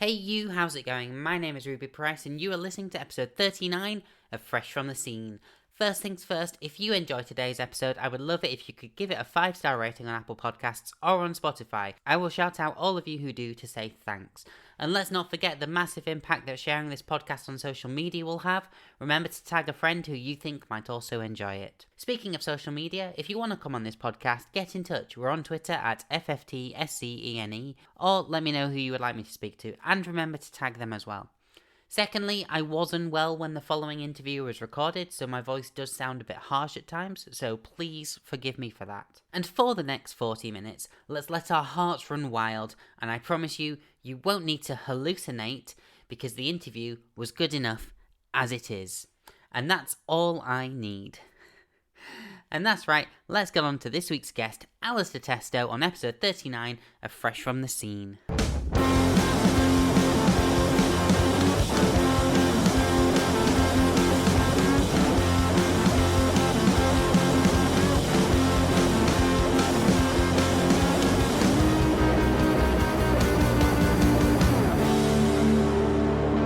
Hey you, how's it going? My name is Ruby Price and you are listening to episode 39 of Fresh from the Scene. First things first, if you enjoyed today's episode, I would love it if you could give it a 5-star rating on Apple Podcasts or on Spotify. I will shout out all of you who do to say thanks. And let's not forget the massive impact that sharing this podcast on social media will have. Remember to tag a friend who you think might also enjoy it. Speaking of social media, if you want to come on this podcast, get in touch. We're on Twitter at FFTSCENE, or let me know who you would like me to speak to, and remember to tag them as well. Secondly, I wasn't well when the following interview was recorded, so my voice does sound a bit harsh at times, so please forgive me for that. And for the next 40 minutes, let's let our hearts run wild, and I promise you, you won't need to hallucinate, because the interview was good enough as it is. And that's all I need. And that's right, let's get on to this week's guest, Alistair Testo, on episode 39 of Fresh from the Scene.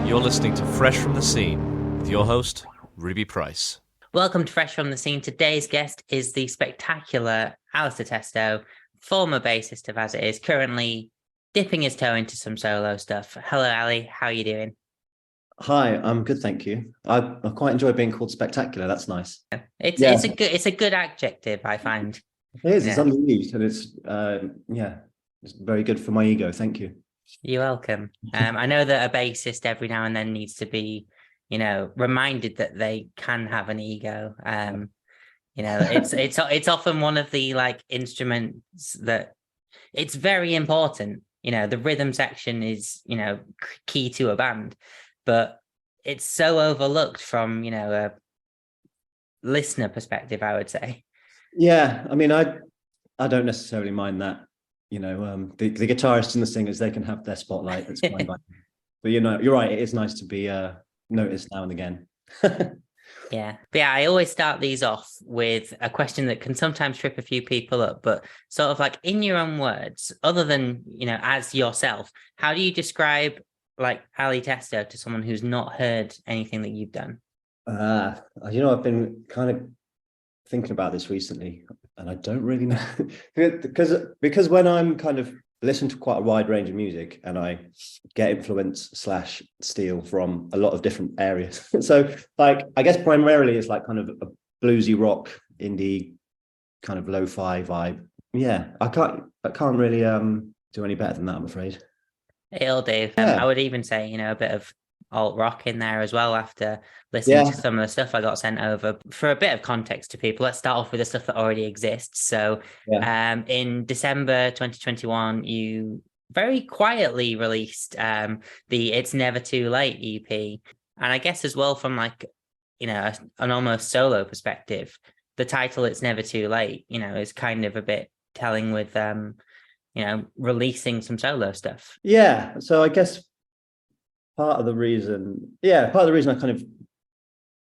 You're listening to Fresh from the Scene with your host, Ruby Price. Welcome to Fresh from the Scene. Today's guest is the spectacular Alistair Testo, former bassist of As It Is, currently dipping his toe into some solo stuff. Hello, Ali. How are you doing? Hi, I'm good, thank you. I quite enjoy being called spectacular. That's nice. It's a good adjective, I find. It is. It's underused, and it's very good for my ego. Thank you. You're welcome. I know that a bassist every now and then needs to be, reminded that they can have an ego. It's often one of the instruments that it's very important. The rhythm section is, key to a band, but it's so overlooked from, a listener perspective, I would say. Yeah, I mean, I don't necessarily mind that. The guitarists and the singers, they can have their spotlight. It's fine. But you're right. It is nice to be noticed now and again. Yeah. But yeah, I always start these off with a question that can sometimes trip a few people up, but sort of like in your own words, other than, as yourself, how do you describe Ali Testo to someone who's not heard anything that you've done? I've been kind of thinking about this recently, and I don't really know because when I'm kind of listen to quite a wide range of music and I get influence / steal from a lot of different areas. So I guess primarily it's kind of a bluesy rock, indie kind of lo-fi vibe. Yeah, I can't really do any better than that, I'm afraid. It'll do. I would even say, a bit of alt rock in there as well after listening to some of the stuff I got sent over. For a bit of context to people, let's start off with the stuff that already exists. So in December 2021, you very quietly released the It's Never Too Late EP. And I guess as well from an almost solo perspective, the title It's Never Too Late, is kind of a bit telling with releasing some solo stuff. Yeah. So I guess part of the reason I kind of,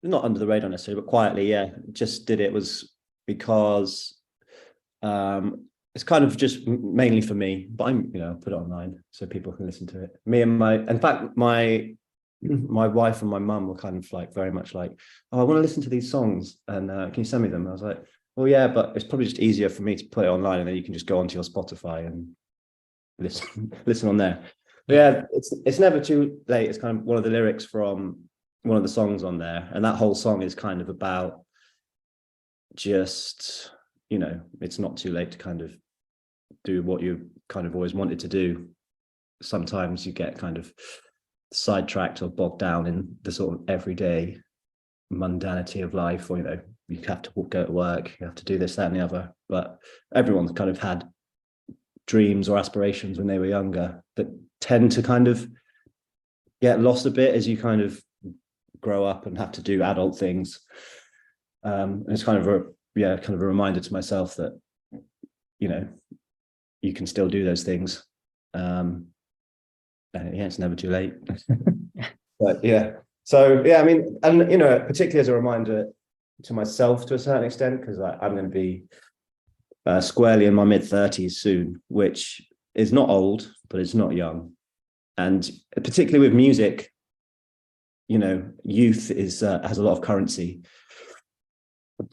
not under the radar necessarily, but quietly, just did it was because it's kind of just mainly for me, but I'm, put it online so people can listen to it. My wife and my mum were kind of very much oh, I want to listen to these songs and can you send me them? I was like, well, yeah, but it's probably just easier for me to put it online and then you can just go onto your Spotify and listen on there. But yeah, it's never too late. It's kind of one of the lyrics from one of the songs on there, and that whole song is kind of about just it's not too late to kind of do what you kind of always wanted to do. Sometimes you get kind of sidetracked or bogged down in the sort of everyday mundanity of life, or you have to go to work, you have to do this, that, and the other. But everyone's kind of had dreams or aspirations when they were younger that tend to kind of get lost a bit as you kind of grow up and have to do adult things. And it's kind of a reminder to myself that you can still do those things. It's never too late. But so I mean, and particularly as a reminder to myself to a certain extent, because I'm going to be squarely in my mid-30s soon, which is not old, but it's not young. and particularly with music, youth has a lot of currency.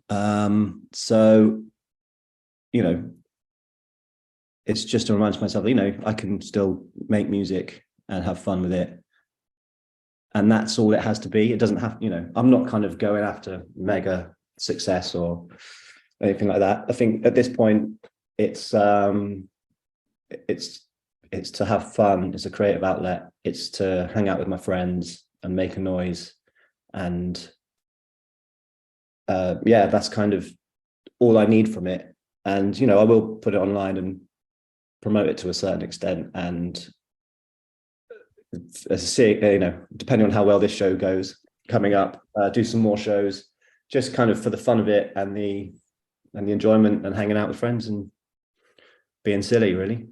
So, it's just to remind myself, I can still make music and have fun with it. And that's all it has to be. It doesn't have, I'm not kind of going after mega success or anything like that. I think at this point, it's to have fun. It's a creative outlet. It's to hang out with my friends and make a noise. And that's kind of all I need from it. And, I will put it online and promote it to a certain extent. And as I see, depending on how well this show goes coming up, do some more shows, just kind of for the fun of it and the enjoyment and hanging out with friends and being silly, really.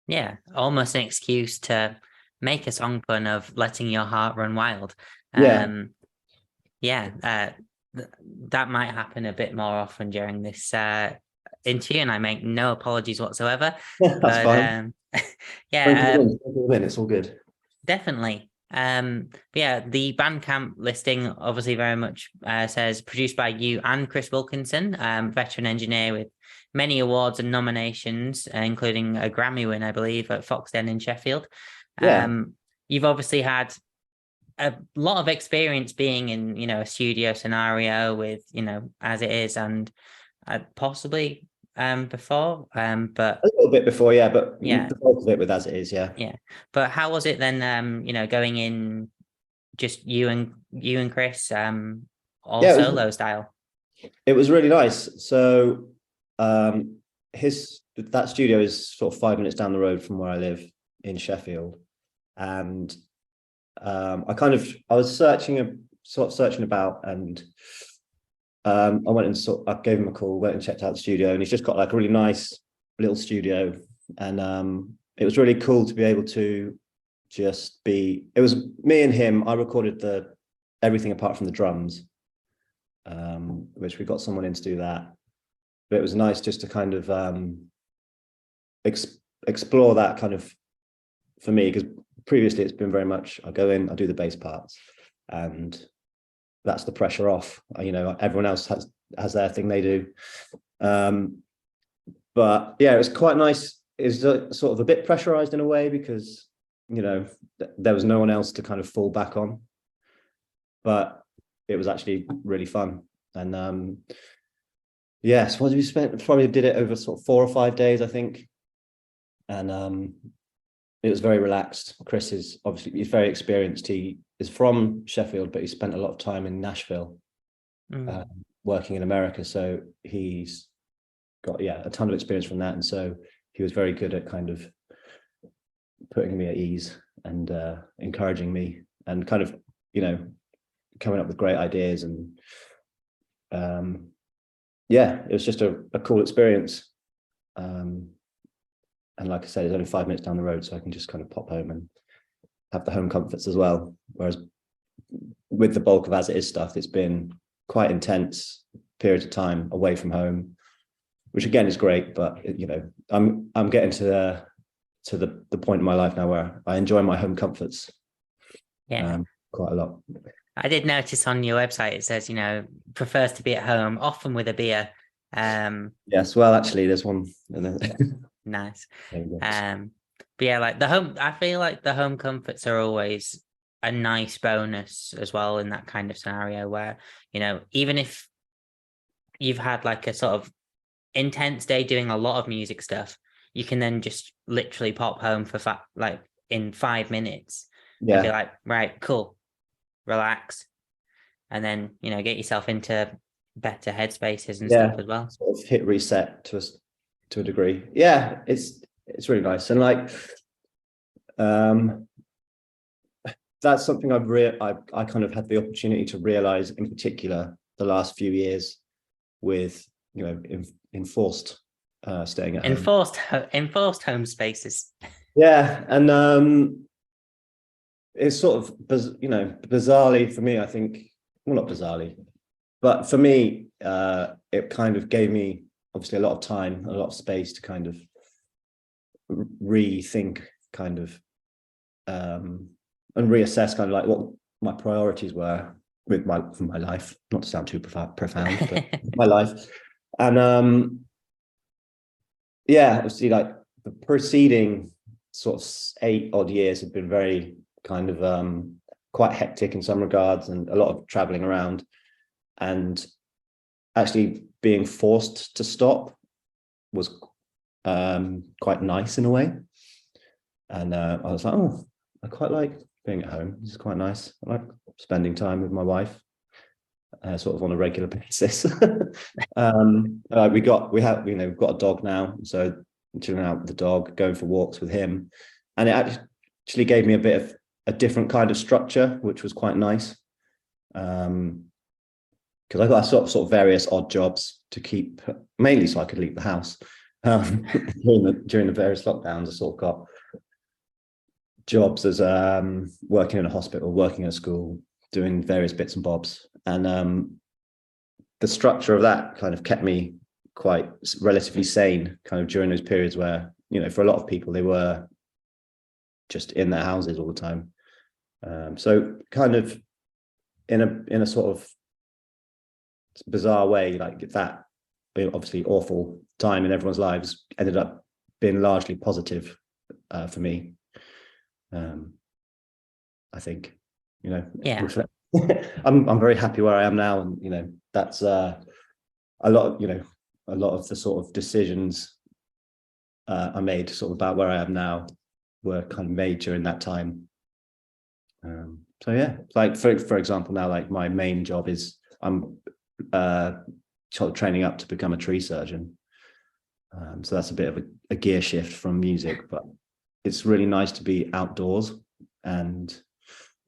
Yeah, almost an excuse to make a song fun of letting your heart run wild. Yeah. That might happen a bit more often during this interview, and I make no apologies whatsoever. That's fine. It's all good. Definitely. The Bandcamp listing obviously very much says produced by you and Chris Wilkinson, veteran engineer with many awards and nominations, including a Grammy win, I believe, at Foxden in Sheffield. You've obviously had a lot of experience being in, a studio scenario with, As It Is, and possibly before, but a little bit before, but the bulk of it with As It Is, but how was it then, going in just you and Chris, all solo style? It was really nice. So that studio is sort of 5 minutes down the road from where I live in Sheffield, and I was searching about, and I went and I gave him a call, went and checked out the studio, and he's just got like a really nice little studio, and it was really cool to be able to it was me and him. I recorded everything apart from the drums, which we got someone in to do that, but it was nice just to kind of explore that kind of, for me, because previously it's been very much, I go in, I do the bass parts, and that's the pressure off. Everyone else has their thing they do. But yeah, it was quite nice. It's sort of a bit pressurized in a way because, there was no one else to kind of fall back on. But it was actually really fun. And yes, what did we spend? Probably did it over sort of 4 or 5 days, I think. And it was very relaxed. Chris is obviously, he's very experienced. He is from Sheffield, but he spent a lot of time in Nashville working in America. So he's got, a ton of experience from that. And so he was very good at kind of putting me at ease and encouraging me and kind of, coming up with great ideas. And it was just a cool experience. And like I said, it's only 5 minutes down the road, so I can just kind of pop home and have the home comforts as well. Whereas with the bulk of As It Is stuff, it's been quite intense periods of time away from home, which again is great. But I'm getting to the point in my life now where I enjoy my home comforts. Quite a lot. I did notice on your website it says, prefers to be at home, often with a beer. Yes, well, actually, there's one. Nice. But yeah, like I feel like the home comforts are always a nice bonus as well in that kind of scenario where, even if you've had like a sort of intense day doing a lot of music stuff, you can then just literally pop home for like in 5 minutes and be like, right, cool, relax, and then get yourself into better headspaces and stuff as well. Sort of hit reset to a degree. Yeah, it's really nice. And like that's something I kind of had the opportunity to realize, in particular the last few years with enforced staying at home. Enforced home spaces. And it's sort of bizarrely for me, I think, well, not bizarrely, but for me it kind of gave me obviously a lot of time, a lot of space to kind of rethink kind of and reassess kind of like what my priorities were for my life, not to sound too profound, but my life. And yeah, obviously, like the preceding sort of 8 odd years have been very kind of quite hectic in some regards, and a lot of traveling around, and actually being forced to stop was quite nice in a way. And I was like, oh, I quite like being at home. This is quite nice. I like spending time with my wife, sort of on a regular basis. We've got a dog now, so chilling out with the dog, going for walks with him, and it actually gave me a different kind of structure, which was quite nice. Because I got sort of various odd jobs to keep, mainly so I could leave the house. During the various lockdowns, I sort of got jobs as working in a hospital, working at a school, doing various bits and bobs, and the structure of that kind of kept me quite relatively sane kind of during those periods where, for a lot of people, they were just in their houses all the time. So kind of in a sort of bizarre way, like that obviously awful time in everyone's lives ended up being largely positive for me. I think, Yeah. I'm very happy where I am now, and that's a lot of the sort of decisions I made sort of about where I am now were kind of made during that time. So yeah, like for example, now, like my main job is I'm sort of training up to become a tree surgeon. So that's a bit of a gear shift from music, but it's really nice to be outdoors and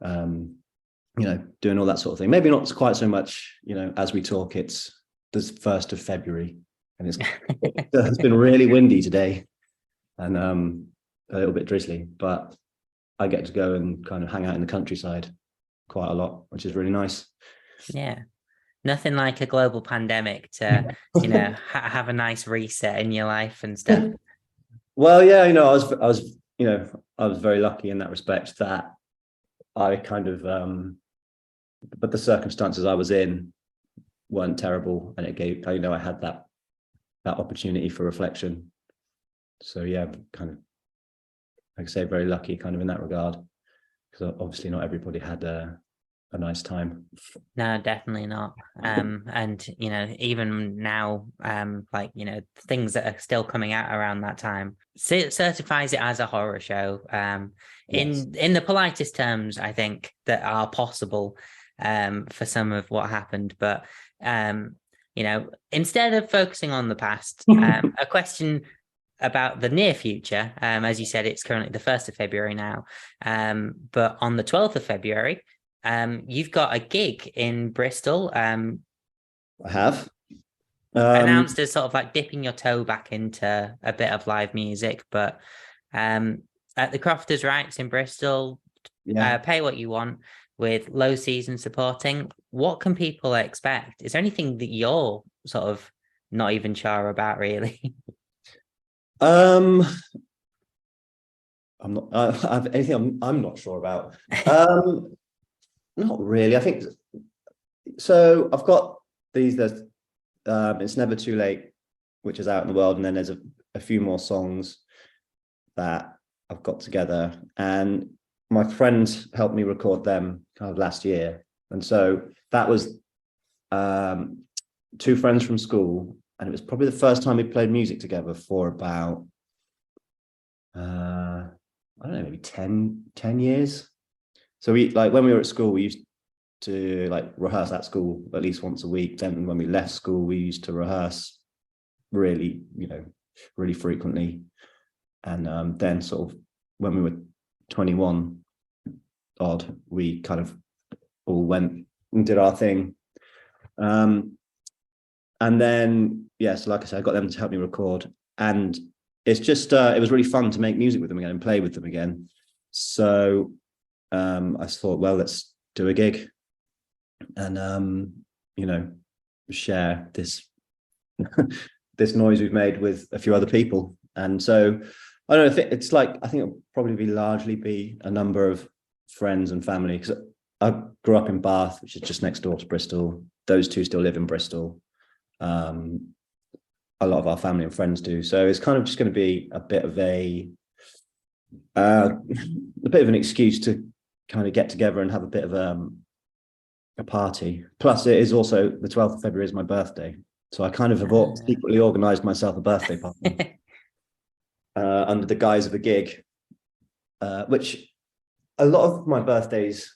doing all that sort of thing. Maybe not quite so much, as we talk, it's the 1st of February and it's been really windy today and a little bit drizzly, but I get to go and kind of hang out in the countryside quite a lot, which is really nice. Yeah. Nothing like a global pandemic to, have a nice reset in your life and stuff. Well, yeah, I was very lucky in that respect that I kind of, but the circumstances I was in weren't terrible, and it gave, I had that opportunity for reflection. So yeah, kind of, like I say, very lucky kind of in that regard, because obviously not everybody had a nice time. No, definitely not. And even now, things that are still coming out around that time, certifies it as a horror show. Yes. In the politest terms, I think, that are possible, for some of what happened. But instead of focusing on the past, a question about the near future. As you said, it's currently the 1st of February now. But on the 12th of February, you've got a gig in Bristol. I have. Announced as sort of like dipping your toe back into a bit of live music, but at the Crofters Rights in Bristol, Yeah. pay what you want with low season supporting. What can people expect? Is there anything that you're sort of not even sure about, really? I'm not. I have anything I'm not sure about. Not really. I think so. I've got these. There's It's Never Too Late, which is out in the world, and then there's a few more songs that I've got together, and my friends helped me record them kind of last year, and so that was 2 friends from school, and it was probably the first time we played music together for about I don't know, maybe 10 years. So we, like, when we were at school, we used to like rehearse at school at least once a week. Then when we left school, we used to rehearse really frequently. And then sort of when we were 21 odd, we kind of all went and did our thing. And then, so like I said, I got them to help me record, and it's just it was really fun to make music with them again and play with them again. So I thought, well, let's do a gig and share this this noise we've made with a few other people. And so I don't know. It's like, I think it'll probably largely be a number of friends and family, because I grew up in Bath, which is just next door to Bristol. Those two still live in Bristol. Um, a lot of our family and friends do. So it's kind of just going to be a bit of an excuse to kind of get together and have a bit of a party. Plus, it is also the 12th of February is my birthday. So I kind of have secretly organised myself a birthday party under the guise of a gig, which a lot of my birthdays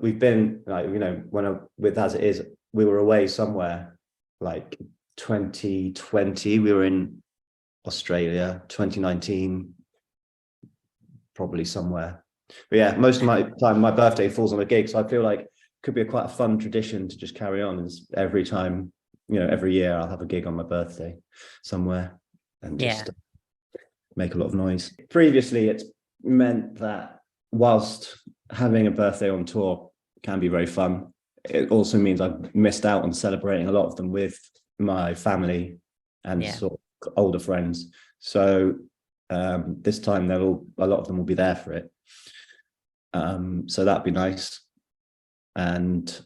we've been like, with As It Is, we were away somewhere. Like 2020, we were in Australia. 2019, probably somewhere. But yeah, most of my time, my birthday falls on a gig. So I feel like it could be quite a fun tradition to just carry on. Is every time, every year I'll have a gig on my birthday somewhere and just make a lot of noise. Previously, it's meant that whilst having a birthday on tour can be very fun, it also means I've missed out on celebrating a lot of them with my family and sort of older friends. So this time a lot of them will be there for it. So that'd be nice. And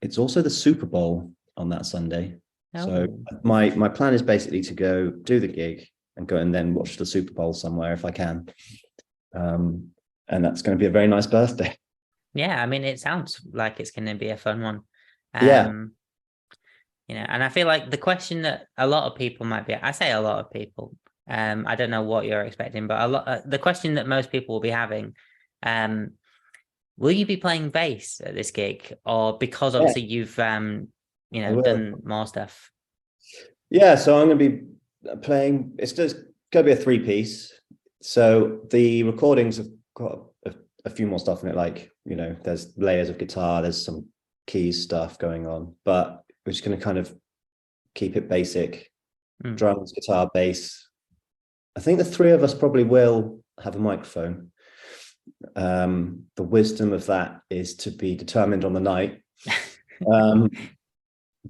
it's also the Super Bowl on that Sunday. Oh. So my plan is basically to go do the gig and go and then watch the Super Bowl somewhere if I can. And that's going to be a very nice birthday. Yeah, I mean, it sounds like it's going to be a fun one. Yeah. And I feel like the question that a lot of people might be, I say a lot of people, I don't know what you're expecting, but the question that most people will be having, will you be playing bass at this gig, or because obviously you've done more stuff? Yeah, so I'm going to be playing. It's just going to be a 3-piece. So the recordings have got a few more stuff in it, like there's layers of guitar, there's some keys stuff going on, but we're just going to kind of keep it basic. Drums, guitar, bass. I think the three of us probably will have a microphone. The wisdom of that is to be determined on the night.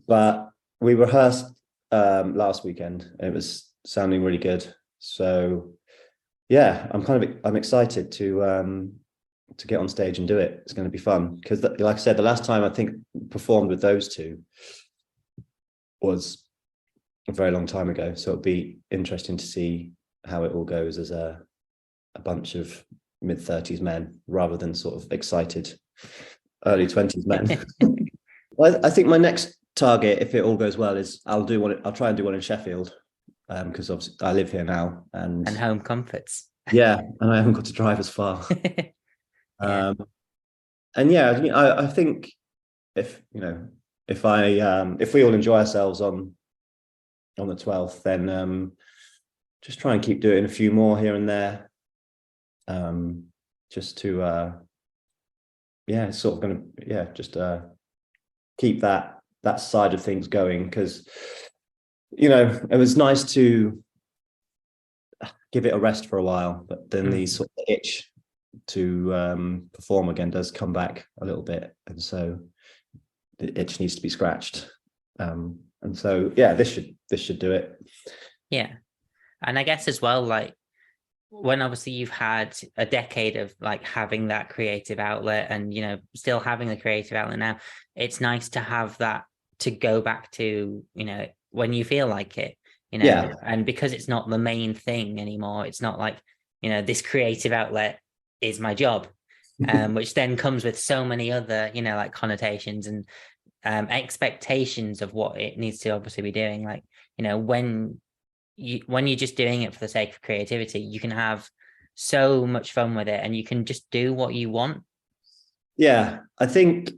But we rehearsed last weekend and it was sounding really good. So yeah, I'm excited to get on stage and do it. It's going to be fun because, like I said, the last time I think performed with those two was a very long time ago. So it'll be interesting to see how it all goes as a bunch of mid-30s men rather than sort of excited early 20s men. I think my next target, if it all goes well, is I'll try and do one in Sheffield, because obviously I live here now and home comforts. Yeah, and I haven't got to drive as far. Yeah. And yeah, I think if we all enjoy ourselves on the 12th, then just try and keep doing a few more here and there, just to sort of going to just keep that side of things going, because it was nice to give it a rest for a while, but then the sort of itch to perform again does come back a little bit, and so the itch needs to be scratched. And so yeah, this should do it. Yeah. And I guess as well, like when obviously you've had a decade of like having that creative outlet and still having the creative outlet now, it's nice to have that to go back to when you feel like it, and because it's not the main thing anymore, it's not like this creative outlet is my job, which then comes with so many other like connotations and expectations of what it needs to obviously be doing. Like when you're just doing it for the sake of creativity, you can have so much fun with it and you can just do what you want. Yeah, I think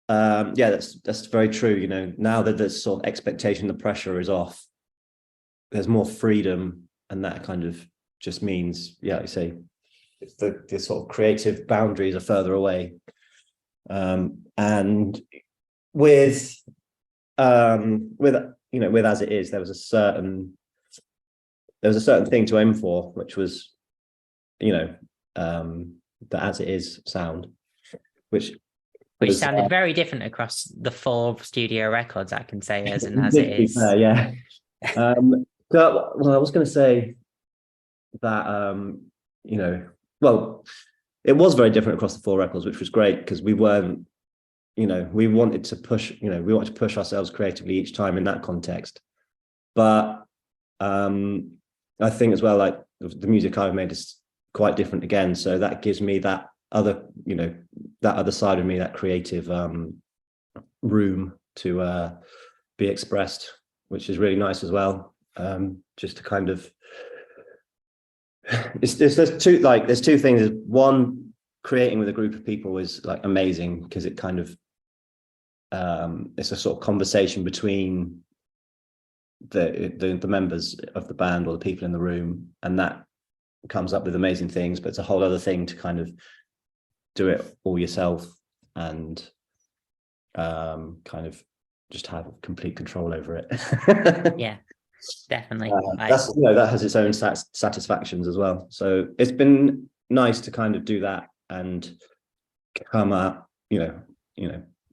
that's very true. Now that the sort of expectation, the pressure is off, there's more freedom, and that kind of just means, like you say, the sort of creative boundaries are further away. And with As It Is, there was a certain thing to aim for, which was the As It Is sound, which sounded very different across the 4 studio records, I can say, as It Is. Yeah. Well, I was going to say, that you know, well, it was very different across the four records, which was great because we weren't, we wanted to push, we wanted to push ourselves creatively each time in that context. But I think as well, like the music I've made is quite different again. So that gives me that other, that other side of me, that creative room to be expressed, which is really nice as well. Just to kind of, there's two things. One, creating with a group of people is like amazing because it kind of, it's a sort of conversation between the members of the band or the people in the room, and that comes up with amazing things. But it's a whole other thing to kind of do it all yourself and kind of just have complete control over it. Yeah, definitely. That's, that has its own satisfactions as well. So it's been nice to kind of do that and come up,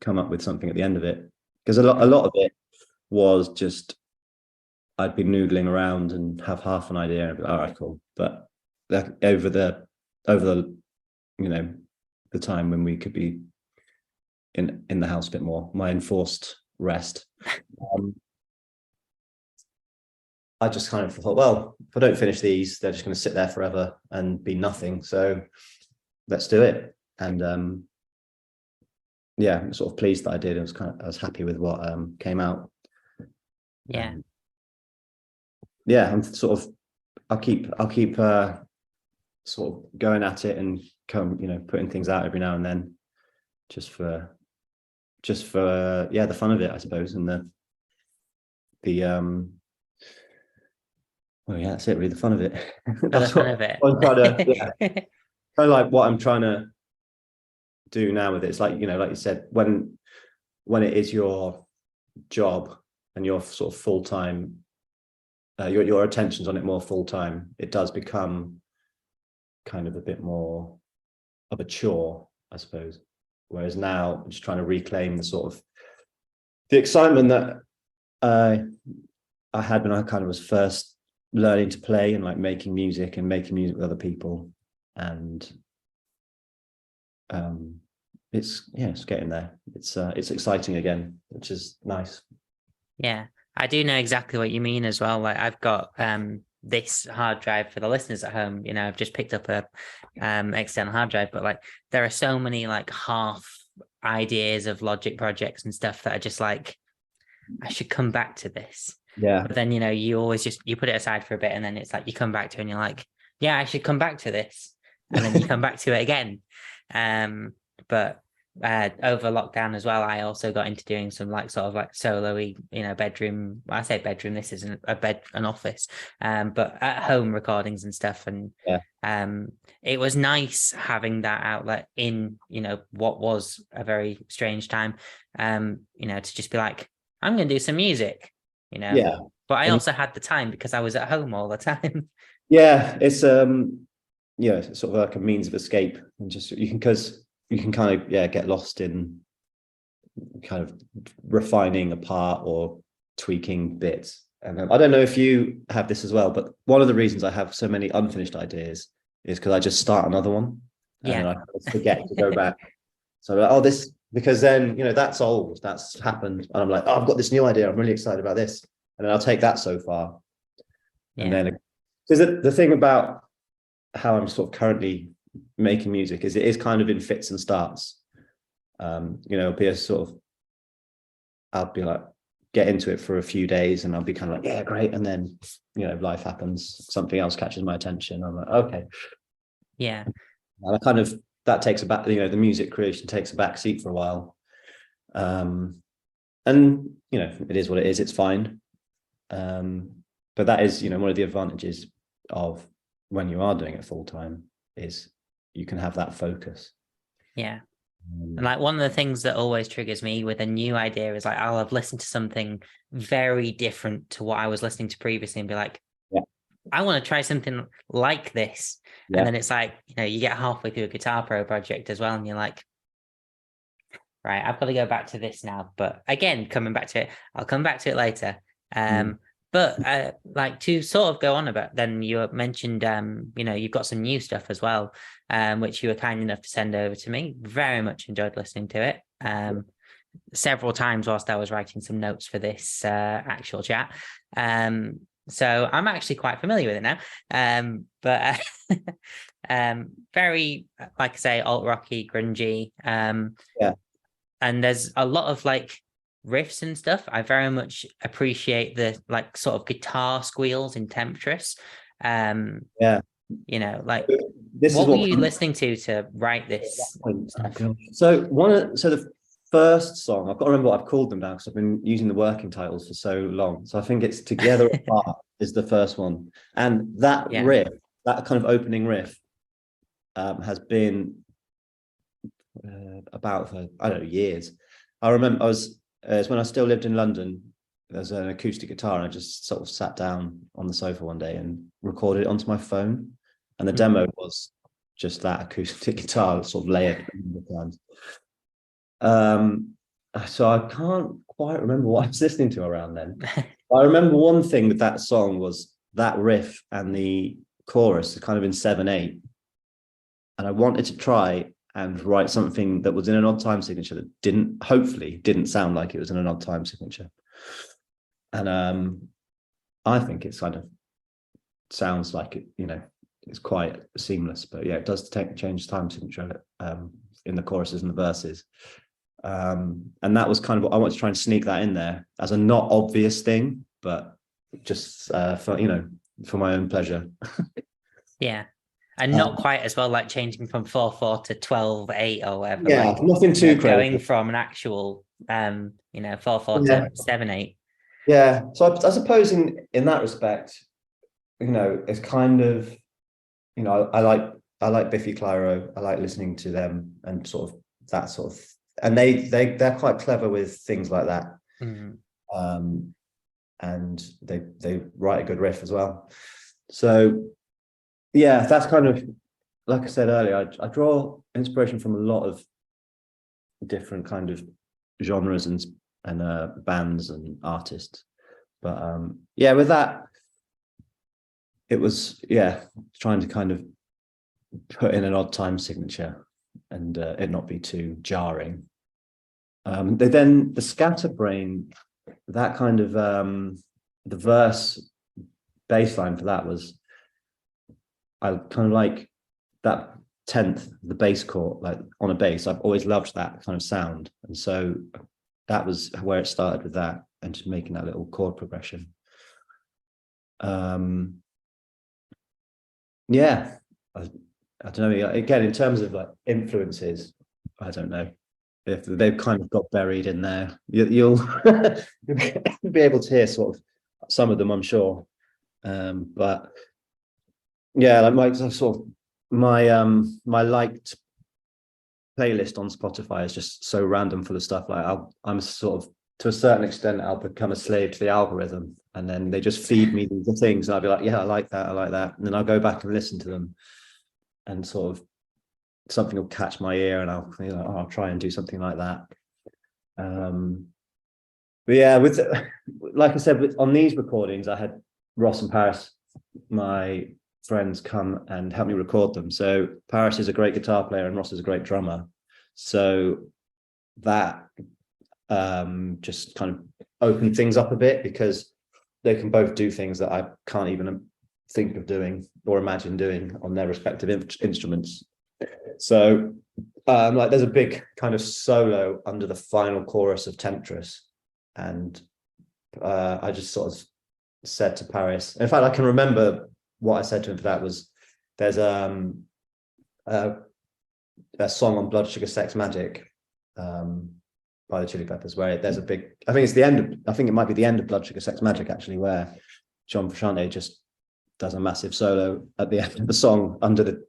come up with something at the end of it, because a lot of it was just I'd be noodling around and have half an idea and be like, all right, cool. But over the the time when we could be in the house a bit more, my enforced rest, I just kind of thought, well, if I don't finish these, they're just going to sit there forever and be nothing. So let's do it. And yeah, I'm sort of pleased that I did. I was happy with what came out. Yeah. Yeah, I'm sort of, I'll keep sort of going at it and putting things out every now and then, just for the fun of it, I suppose, and well, yeah, that's it, really, the fun of it. The fun of it. I'm trying to, kind of like what I'm trying to do now with it. It's like, like you said, when it is your job and you're sort of full-time, your attention's on it more full-time, it does become kind of a bit more of a chore, I suppose. Whereas now I'm just trying to reclaim the sort of the excitement that I had when I kind of was first learning to play and like making music with other people. And it's getting there. It's exciting again, which is nice. Yeah, I do know exactly what you mean as well. Like I've got this hard drive for the listeners at home. I've just picked up a external hard drive, but like there are so many like half ideas of Logic projects and stuff that are just like, I should come back to this. Yeah. But then, you always you put it aside for a bit, and then it's like you come back to it and you're like, yeah, I should come back to this. And then you come back to it again. But over lockdown as well, I also got into doing some like sort of like solo-y, bedroom. Well, I say bedroom, this isn't an office, but at home recordings and stuff. And it was nice having that outlet in, what was a very strange time, to just be like, I'm going to do some music, Yeah. But I also had the time because I was at home all the time. Yeah, it's it's sort of like a means of escape, and just because you can kind of get lost in kind of refining a part or tweaking bits. And I don't know if you have this as well, but one of the reasons I have so many unfinished ideas is because I just start another one and then I forget to go back. So like, this, because then that's old, that's happened, and I'm like, I've got this new idea, I'm really excited about this, and then I'll take that so far, and then because the thing about how I'm sort of currently making music is it is kind of in fits and starts. It'll be a sort of, I'll be like, get into it for a few days and I'll be kind of like, yeah, great, and then life happens, something else catches my attention, I'm like, okay, Yeah. and I kind of, that takes a back, the music creation takes a back seat for a while, and it is what it is, it's fine, but that is one of the advantages of when you are doing it full time, is you can have that focus. Yeah. And like one of the things that always triggers me with a new idea is like, I'll have listened to something very different to what I was listening to previously and be like, I want to try something like this. And then it's like, you get halfway through a Guitar Pro project as well, and you're like, right, I've got to go back to this now. But again, coming back to it, I'll come back to it later. But like to sort of go on about, then you mentioned you've got some new stuff as well, which you were kind enough to send over to me. Very much enjoyed listening to it. Several times whilst I was writing some notes for this actual chat. So I'm actually quite familiar with it now. But very, like I say, alt rocky, grungy. Yeah. And there's a lot of like riffs and stuff. I very much appreciate the like sort of guitar squeals in Temptress. Yeah. Like This what is were what you listening to write this stuff? So the first song, I've got to remember what I've called them now because I've been using the working titles for so long. So I think it's Together Apart is the first one. And that Yeah. riff, that kind of opening riff, has been about for, I don't know, years. I remember it's when I still lived in London. There's an acoustic guitar, and I just sort of sat down on the sofa one day and recorded it onto my phone. And the demo was just that acoustic guitar, sort of layered times. So I can't quite remember what I was listening to around then. I remember one thing with that song was that riff and the chorus, kind of in 7/8. And I wanted to try and write something that was in an odd time signature that hopefully didn't sound like it was in an odd time signature. And I think it's kind of sounds like it, it's quite seamless, but yeah, it does change time signature in the choruses and the verses. And that was kind of what I wanted to try and sneak that in there as a not obvious thing, but just for my own pleasure. Yeah. And not quite as well, like changing from 4/4 to 12/8 or whatever. Yeah, like, nothing too crazy. Going from an actual 4/4 to 7/8. Yeah. So I suppose in that respect, it's kind of, I like Biffy Clyro. I like listening to them and sort of that sort of, and they're quite clever with things like that. And they write a good riff as well. So yeah, that's kind of, like I said earlier, I draw inspiration from a lot of different kind of genres and bands and artists. But yeah, with that, it was trying to kind of put in an odd time signature and it not be too jarring. Then the Scatterbrain, that kind of the verse bass line for that was, I kind of like that 10th, the bass chord, like on a bass. I've always loved that kind of sound, and so that was where it started with that, and just making that little chord progression. Yeah, I don't know. Again, in terms of like influences, I don't know if they've kind of got buried in there. You'll be able to hear sort of some of them, I'm sure. But yeah, like my liked playlist on Spotify is just so random full of stuff. Like I'm sort of, to a certain extent, I'll become a slave to the algorithm, and then they just feed me the things, and I'll be like, yeah, I like that, and then I'll go back and listen to them, and sort of something will catch my ear, and I'll try and do something like that. But yeah, like I said, on these recordings, I had Ross and Paris, my friends, come and help me record them. So Paris is a great guitar player and Ross is a great drummer. So that just kind of opened things up a bit, because they can both do things that I can't even think of doing or imagine doing on their respective instruments. So like there's a big kind of solo under the final chorus of Temptress, and I just sort of said to Paris, in fact I can remember what I said to him for that was, there's a song on Blood Sugar Sex Magic by the Chili Peppers, where there's a big, I think it might be the end of Blood Sugar Sex Magic actually, where John Frusciante just does a massive solo at the end of the song under the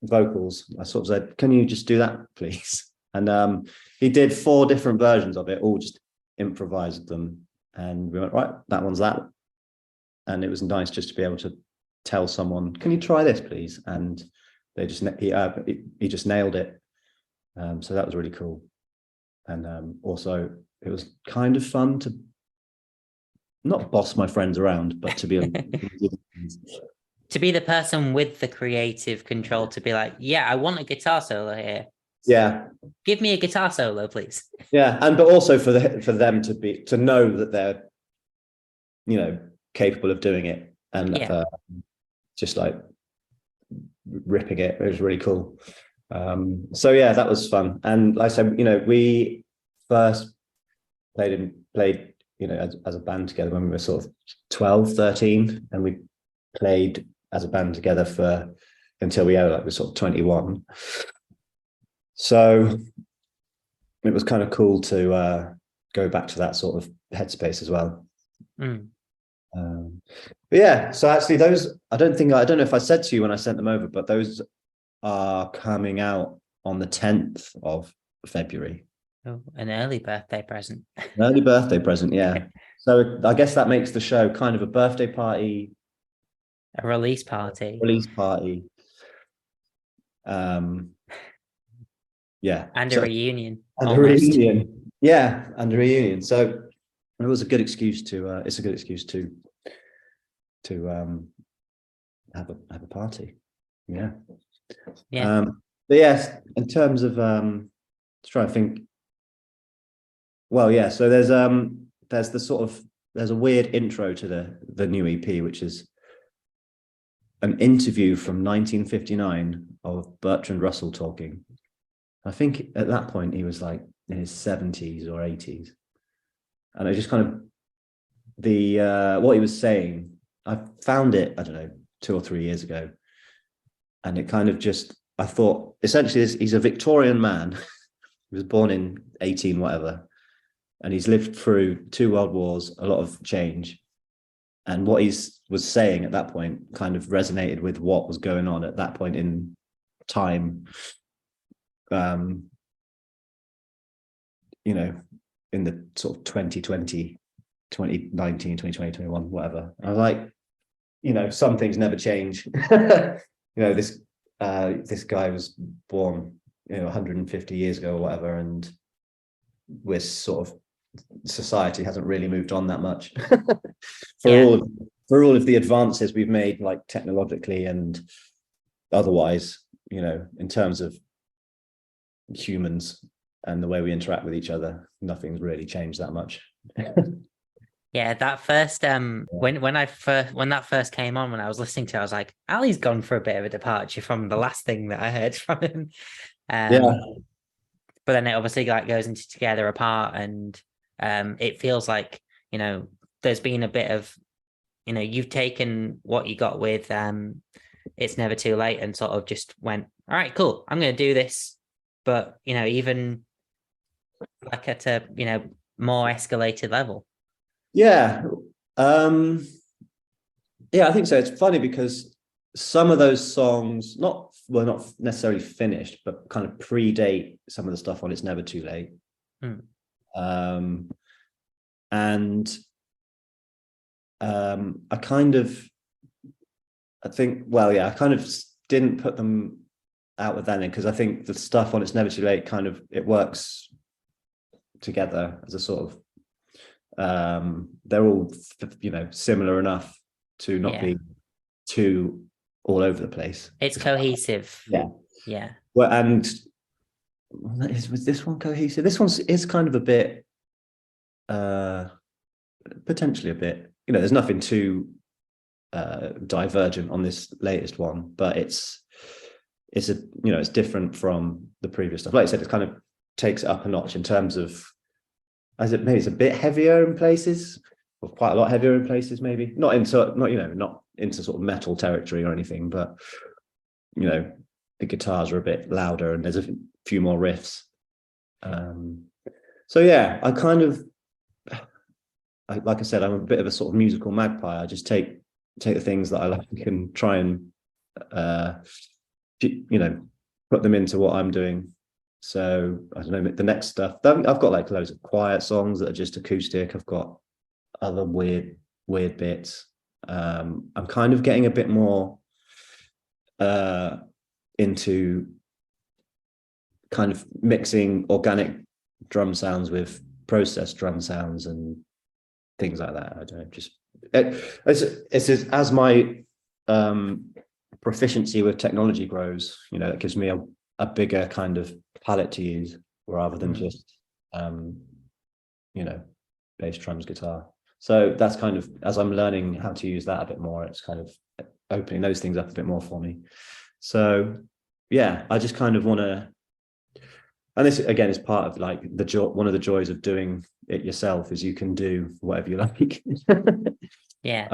vocals. I sort of said, can you just do that please? And he did 4 different versions of it, all just improvised them, and we went, right, that one's that. And it was nice just to be able to tell someone, can you try this please? And he just nailed it. So that was really cool. And also it was kind of fun to not boss my friends around, but to be able To be the person with the creative control to be like, yeah, I want a guitar solo here. yeah, Give me a guitar solo, please. yeah, and but also for them to know that they're, capable of doing it, and Yeah. just like ripping it. It was really cool. So yeah, that was fun. And like I said, we first played, as a band together when we were sort of 12, 13, and we played as a band together for until we were sort of 21. So it was kind of cool to go back to that sort of headspace as well. Mm. But yeah, so actually those, I don't know if I said to you when I sent them over, but those are coming out on the 10th of February. Oh, an early birthday present. An early birthday present, yeah. So I guess that makes the show kind of a birthday party, A release party. release party. Yeah. And a reunion. And almost. a reunion. Yeah, and a reunion. So it was a good excuse to it's a good excuse to have a party. Yeah. Yeah. But yes, in terms of to try and think. Well, yeah, so there's a weird intro to the new EP, which is an interview from 1959 of Bertrand Russell talking. I think at that point he was like in his 70s or 80s. And I just kind of what he was saying, I found it, I don't know, 2 or 3 years ago. And it kind of just, I thought, essentially he's a Victorian man. He was born in 18 whatever. And he's lived through 2 world wars, a lot of change. And what he was saying at that point kind of resonated with what was going on at that point in time. In the sort of 2020, 2019, 2020, 21, whatever. I was like, some things never change. This guy was born, 150 years ago or whatever, and we're sort of, society hasn't really moved on that much for all of the advances we've made, like technologically and otherwise, in terms of humans and the way we interact with each other, nothing's really changed that much. Yeah, that first when that first came on, when I was listening to it, I was like, Ali's gone for a bit of a departure from the last thing that I heard from him. But then it obviously goes into Together Apart, and it feels like, there's been a bit of, you've taken what you got with It's Never Too Late and sort of just went, all right, cool, I'm going to do this. But, even like at a, more escalated level. Yeah. Yeah, I think so. It's funny because some of those songs, not necessarily finished, but kind of predate some of the stuff on It's Never Too Late. And I kind of didn't put them out with that because I think the stuff on It's Never Too Late kind of, it works together as a sort of, they're all, similar enough to not be too all over the place. It's cohesive. Yeah. Well, and was this one cohesive? This one is kind of a bit, potentially a bit, there's nothing too divergent on this latest one, but it's different from the previous stuff. Like I said, it kind of takes it up a notch in terms of, maybe it's a bit heavier in places, or quite a lot heavier in places, maybe not into sort of metal territory or anything, but the guitars are a bit louder and there's a few more riffs. So yeah, I kind of, like I said, I'm a bit of a sort of musical magpie. I just take the things that I like and try and put them into what I'm doing. So I don't know, the next stuff, I've got like loads of quiet songs that are just acoustic. I've got other weird bits. I'm kind of getting a bit more into kind of mixing organic drum sounds with processed drum sounds and things like that. I don't know, just it's as my proficiency with technology grows, it gives me a bigger kind of palette to use rather than just bass, drums, guitar. So that's kind of, as I'm learning how to use that a bit more, it's kind of opening those things up a bit more for me. So yeah, I just kind of want to, and this again is part of like one of the joys of doing it yourself is you can do whatever you like. Yeah.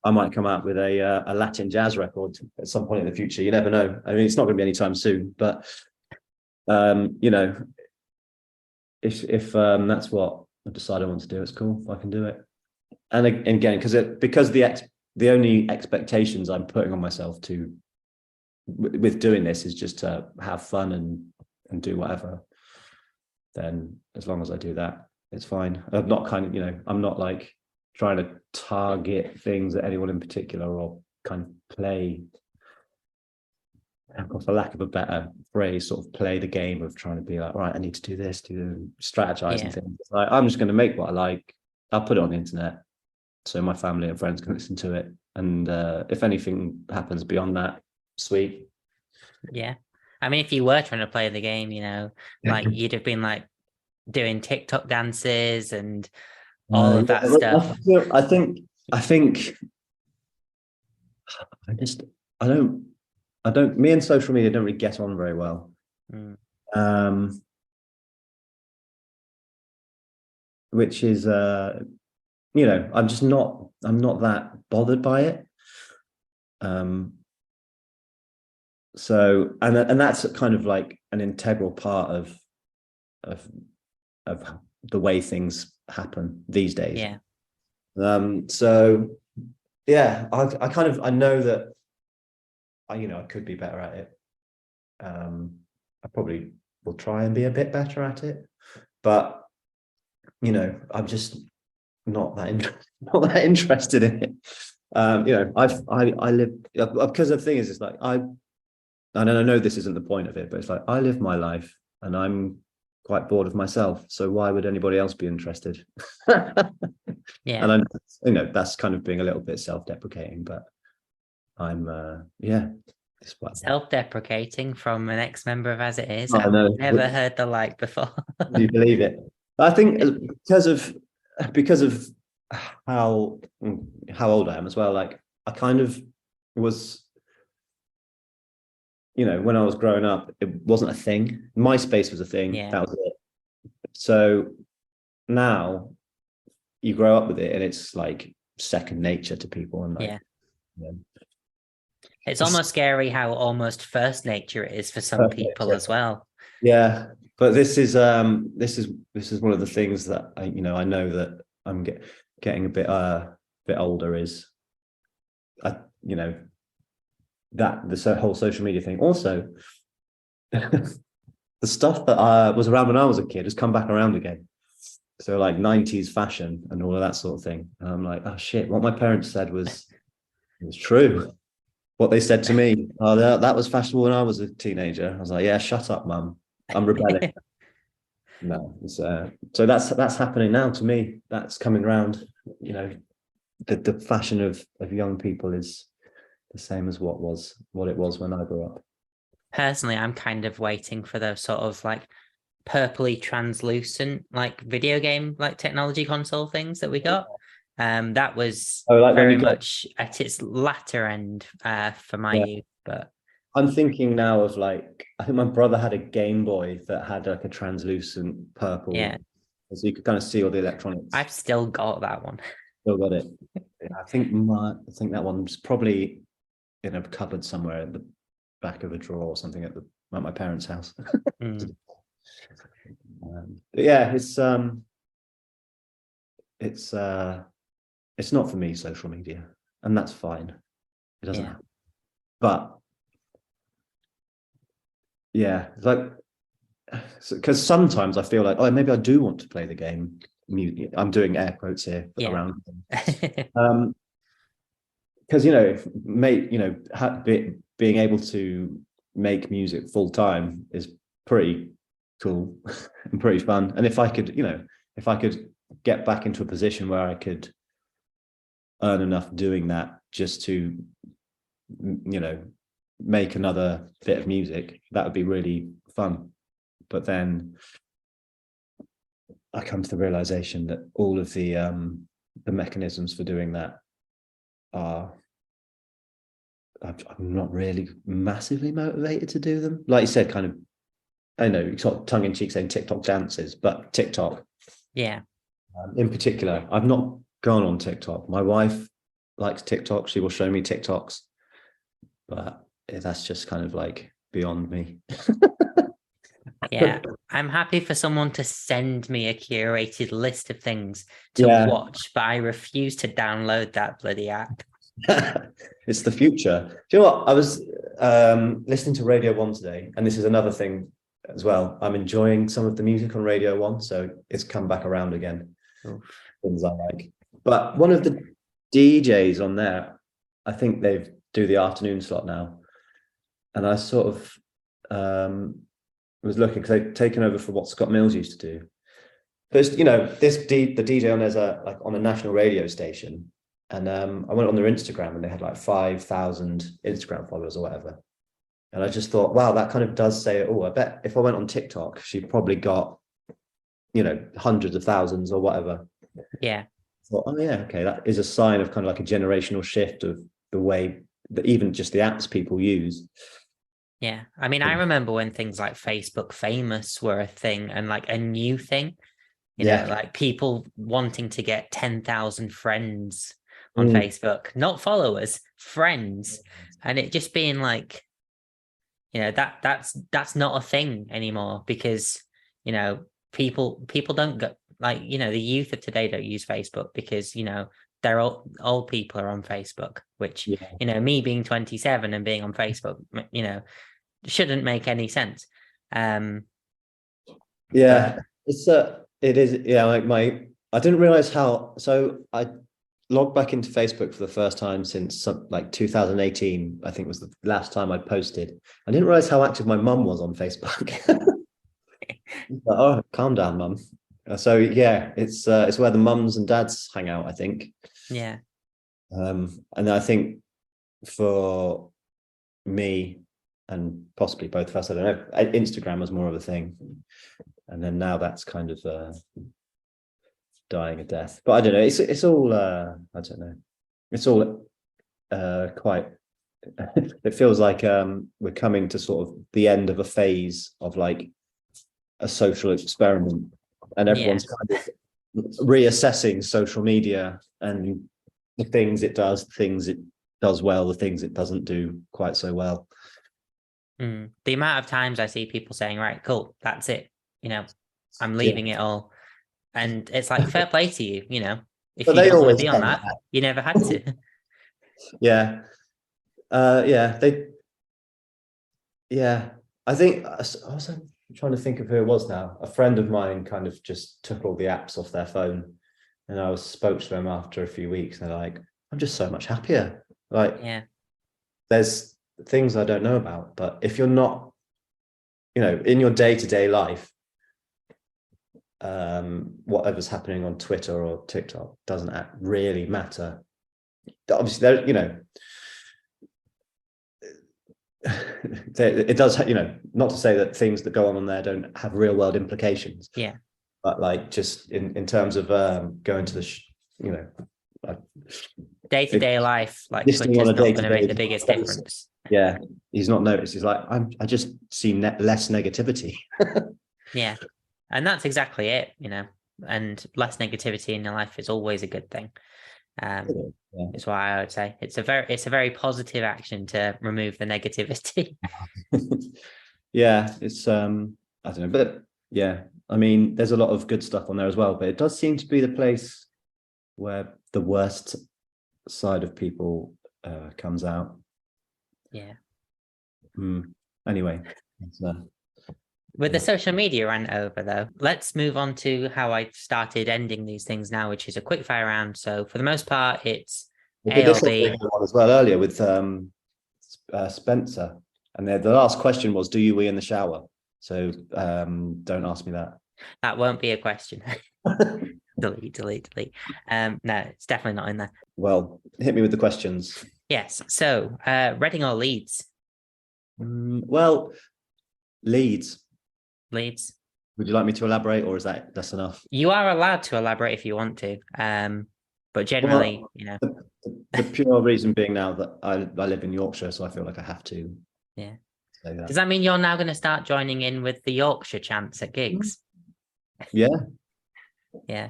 I might come out with a Latin jazz record at some point in the future. You never know. I mean, it's not going to be anytime soon, but if that's what I decide I want to do, it's cool. I can do it. And again, because the only expectations I'm putting on myself with doing this is just to have fun and do whatever. Then as long as I do that, it's fine. I'm not I'm not like trying to target things at anyone in particular or kind of play, for lack of a better phrase, sort of play the game of trying to be like, right, I need to do this, to strategize and things. Like, I'm just going to make what I like. I'll put it on the internet so my family and friends can listen to it. And if anything happens beyond that, sweet. Yeah. I mean, if you were trying to play the game, like you'd have been like doing TikTok dances and all of that stuff. I think I don't, me and social media don't really get on very well. Which is, I'm not that bothered by it. So, and that's kind of like an integral part of the way things happen these days. Yeah. So yeah, I know that I could be better at it. I probably will try and be a bit better at it, but I'm just not that interested in it. I live, because the thing is, it's like I know this isn't the point of it, but it's like I live my life and I'm quite bored of myself. So why would anybody else be interested? Yeah. And that's kind of being a little bit self-deprecating, but I'm self-deprecating from an ex-member of As It Is. I've never heard the like before. Do you believe it? I think because of how old I am as well. Like I kind of was, when I was growing up, it wasn't a thing. MySpace was a thing. Yeah. That was it. So now you grow up with it, and it's like second nature to people. And like, it's almost scary how almost first nature it is for some people as well. Yeah, but this is one of the things that I know that I'm getting a bit older is, that the whole social media thing. Also, the stuff that was around when I was a kid has come back around again. So like 90s fashion and all of that sort of thing. And I'm like, oh shit, what my parents said was true. What they said to me, oh, that was fashionable when I was a teenager. I was like, yeah, shut up, mum. I'm rebelling. No, so that's happening now to me. That's coming around. The fashion of young people is the same as what it was when I grew up. Personally, I'm kind of waiting for those sort of like purpley translucent like video game like technology console things that we got. That was very much at its latter end for my youth. But I'm thinking now of like, I think my brother had a Game Boy that had like a translucent purple. Yeah. So you could kind of see all the electronics. I've still got that one. Still got it. I think that one's probably in a cupboard somewhere at the back of a drawer or something at my parents' house. Yeah, it's not for me, social media, and that's fine. It doesn't happen. But yeah, like, because sometimes I feel like, oh, maybe I do want to play the game. I'm doing air quotes here around. Because being able to make music full time is pretty cool and pretty fun. And if I could get back into a position where I could earn enough doing that just to, make another bit of music, that would be really fun. But then I come to the realization that all of the mechanisms for doing that are, I'm not really massively motivated to do them. Like you said, kind of, I know, sort of tongue in cheek saying TikTok dances, but TikTok, in particular, I've not gone on TikTok. My wife likes TikTok. She will show me TikToks, but that's just kind of like beyond me. Yeah, I'm happy for someone to send me a curated list of things to watch, but I refuse to download that bloody app. It's the future. Do you know what? I was listening to Radio 1 today, and this is another thing as well. I'm enjoying some of the music on Radio 1, so it's come back around again. Things I like. But one of the DJs on there, I think they do the afternoon slot now. And I sort of was looking, because they've taken over for what Scott Mills used to do. But the DJ on there's like on a national radio station. And I went on their Instagram, and they had like 5,000 Instagram followers or whatever. And I just thought, wow, that kind of does say it all. I bet if I went on TikTok, she probably got, hundreds of thousands or whatever. Yeah. I thought, oh yeah, okay, that is a sign of kind of like a generational shift of the way that even just the apps people use. Yeah. I mean, I remember when things like Facebook Famous were a thing, and like a new thing, like people wanting to get 10,000 friends on Facebook, not followers, friends. And it just being like, that's not a thing anymore, because, people don't go, like, the youth of today don't use Facebook because, they're old people are on Facebook, which, me being 27 and being on Facebook, shouldn't make any sense. It is. Yeah. Like I didn't realize how, so I logged back into Facebook for the first time since like 2018, I think was the last time I posted. I didn't realize how active my mum was on Facebook. Oh, calm down, mum. So yeah, it's where the mums and dads hang out, I think. Yeah. And I think for me, and possibly both of us, I don't know, Instagram was more of a thing, and then now that's kind of dying a death. But I don't know, it's all I don't know, it's all quite it feels like we're coming to sort of the end of a phase of like a social experiment, and everyone's kind of reassessing social media and the things it does, the things it does well, the things it doesn't do quite so well. The amount of times I see people saying, right, cool, that's it, I'm leaving it all. And it's like, fair play to you, if but you don't want always to be on that, you never had to. I think I was trying to think of who it was now. A friend of mine kind of just took all the apps off their phone, and I spoke to them after a few weeks, and they're like, I'm just so much happier. Like, there's things I don't know about, but if you're not, in your day-to-day life, whatever's happening on Twitter or TikTok doesn't really matter. Obviously, it does, not to say that things that go on there don't have real world implications. Yeah. But like, just in terms of going to the, day-to-day life, like Twitter's not going to make the biggest difference. Yeah, he's not noticed. He's like, I just see less negativity. Yeah, and that's exactly it. And less negativity in your life is always a good thing. Is why I would say it's a very positive action to remove the negativity. Yeah, it's I don't know, but yeah, I mean, there's a lot of good stuff on there as well, but it does seem to be the place where the worst side of people comes out. Yeah. Anyway, with the social media rant over, though, let's move on to how I started ending these things now, which is a quick fire round. So for the most part, it's A or B. As well earlier with Spencer, and the last question was, do you wee in the shower? So don't ask me that. That won't be a question. delete. No, it's definitely not in there. Well, hit me with the questions. Yes. So, Reading or Leeds? Well, Leeds. Leeds. Would you like me to elaborate, or is that's enough? You are allowed to elaborate if you want to. But generally, Well, the pure reason being now that I live in Yorkshire, so I feel like I have to yeah. say that. Does that mean you're now going to start joining in with the Yorkshire chants at gigs? Yeah. Yeah.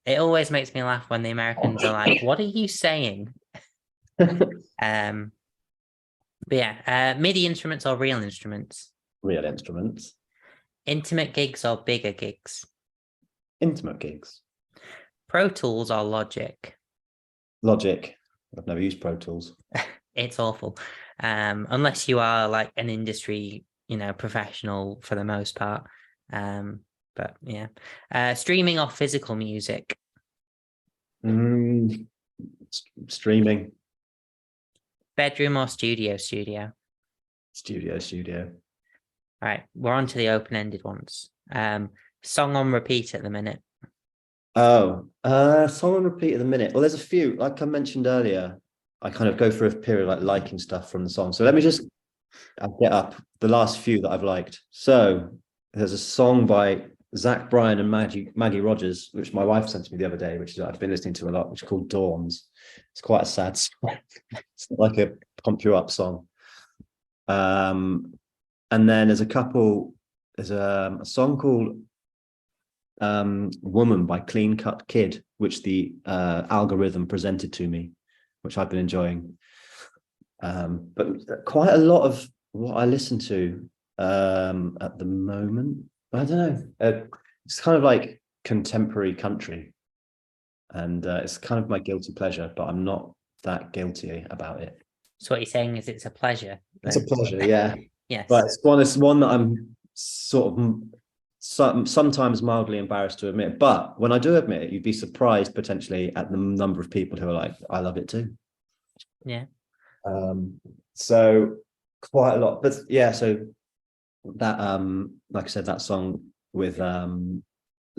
It always makes me laugh when the Americans are like, "What are you saying?" But yeah, MIDI instruments or real instruments? Real instruments. Intimate gigs or bigger gigs? Intimate gigs. Pro Tools or Logic? Logic. I've never used Pro Tools. It's awful. Unless you are like an industry, professional for the most part. But yeah. Streaming or physical music? Streaming. Bedroom or studio? Studio. All right, we're on to the open-ended ones. Song on repeat at the minute. Oh, song on repeat at the minute. Well, there's a few, like I mentioned earlier, I kind of go through a period like liking stuff from the song. So let me just get up the last few that I've liked. So there's a song by Zach Bryan and Maggie Rogers, which my wife sent to me the other day, which I've been listening to a lot, which is called Dawns. It's quite a sad song. It's not like a pump you up song. And then there's a song called Woman by Clean Cut Kid, which the algorithm presented to me, which I've been enjoying. But quite a lot of what I listen to at the moment, I don't know, it's kind of like contemporary country, and it's kind of my guilty pleasure, but I'm not that guilty about it. So what you're saying is it's a pleasure. It's a pleasure, yeah. Yes. But it's one that I'm sort of sometimes mildly embarrassed to admit. But when I do admit it, you'd be surprised potentially at the number of people who are like, I love it too. Yeah. So quite a lot. But yeah, so that like I said, that song with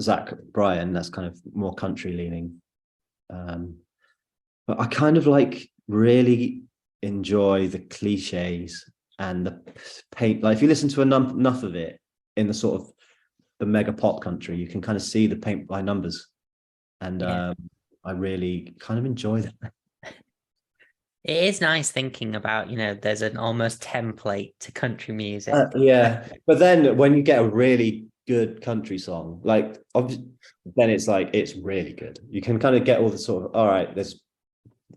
Zach Bryan, that's kind of more country leaning. But I kind of like really enjoy the cliches and the paint. Like if you listen to enough of it in the sort of the mega pop country, you can kind of see the paint by numbers, and I really kind of enjoy that. It is nice thinking about, there's an almost template to country music. Yeah, but then when you get a really good country song, like then it's like it's really good. You can kind of get all the sort of, all right, there's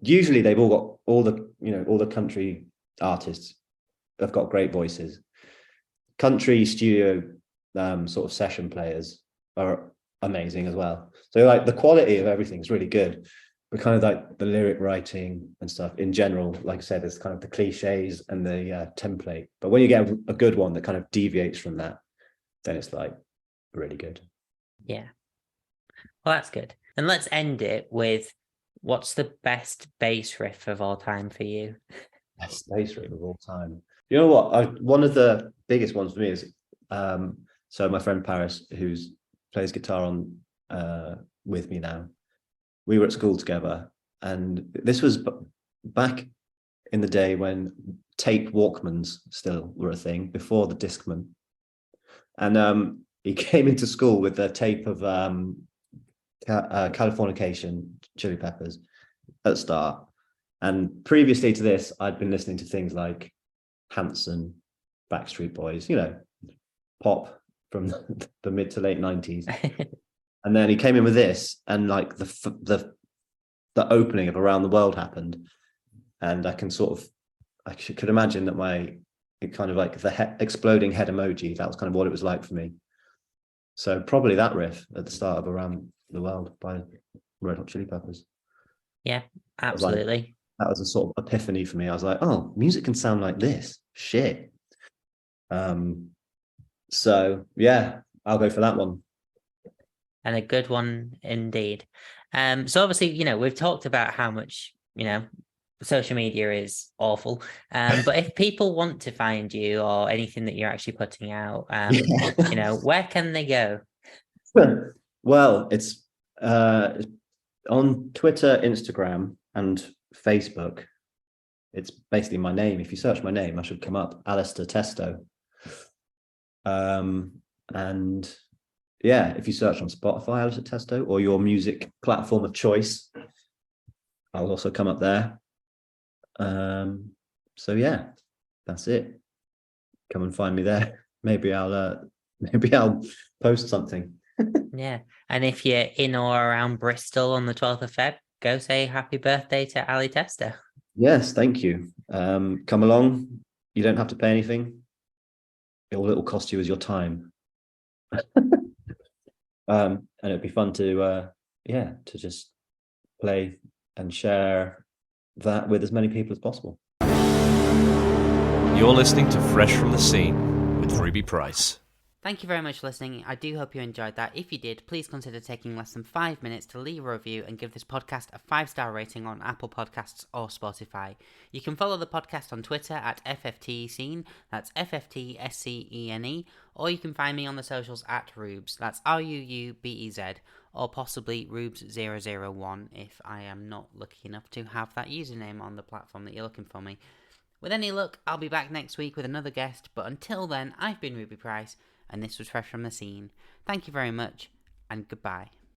usually they've all got all the country artists have got great voices. Country studio sort of session players are amazing as well. So like the quality of everything is really good, but kind of like the lyric writing and stuff in general, like I said, it's kind of the cliches and the template. But when you get a good one that kind of deviates from that, then it's like really good. Yeah. Well, that's good. And let's end it with, what's the best bass riff of all time for you? Best bass riff of all time. You know what? One of the biggest ones for me is so my friend Paris, who plays guitar on with me now, we were at school together, and this was back in the day when tape Walkmans still were a thing, before the Discman. And he came into school with a tape of Californication, Chili Peppers at the start. And previously to this, I'd been listening to things like Hanson, Backstreet Boys, pop from the mid to late 90s. And then he came in with this, and like the opening of Around the World happened, and I could imagine that it kind of like the exploding head emoji, that was kind of what it was like for me. So probably that riff at the start of Around the World by Red Hot Chili Peppers. Yeah, absolutely. That was a sort of epiphany for me. I was like, oh, music can sound like this. Shit. So yeah, I'll go for that one. And a good one indeed. So obviously, we've talked about how much, social media is awful. But if people want to find you or anything that you're actually putting out, where can they go? Well, it's On Twitter, Instagram, and Facebook, it's basically my name. If you search my name, I should come up, Alistair Testo. And yeah, if you search on Spotify, Alistair Testo, or your music platform of choice, I'll also come up there. So yeah, that's it. Come and find me there. Maybe I'll post something. Yeah. And if you're in or around Bristol on the 12th of Feb, go say happy birthday to Ali Tester. Yes, thank you. Come along. You don't have to pay anything. All it'll cost you is your time. And it'd be fun to just play and share that with as many people as possible. You're listening to Fresh from the Scene with Ruby Price. Thank you very much for listening. I do hope you enjoyed that. If you did, please consider taking less than 5 minutes to leave a review and give this podcast a 5-star rating on Apple Podcasts or Spotify. You can follow the podcast on Twitter at FFTScene, that's FFTSCENE, or you can find me on the socials at Rubes, that's RUUBEZ, or possibly Rubes001 if I am not lucky enough to have that username on the platform that you're looking for me. With any luck, I'll be back next week with another guest, but until then, I've been Ruby Price, and this was Fresh from the Scene. Thank you very much, and goodbye.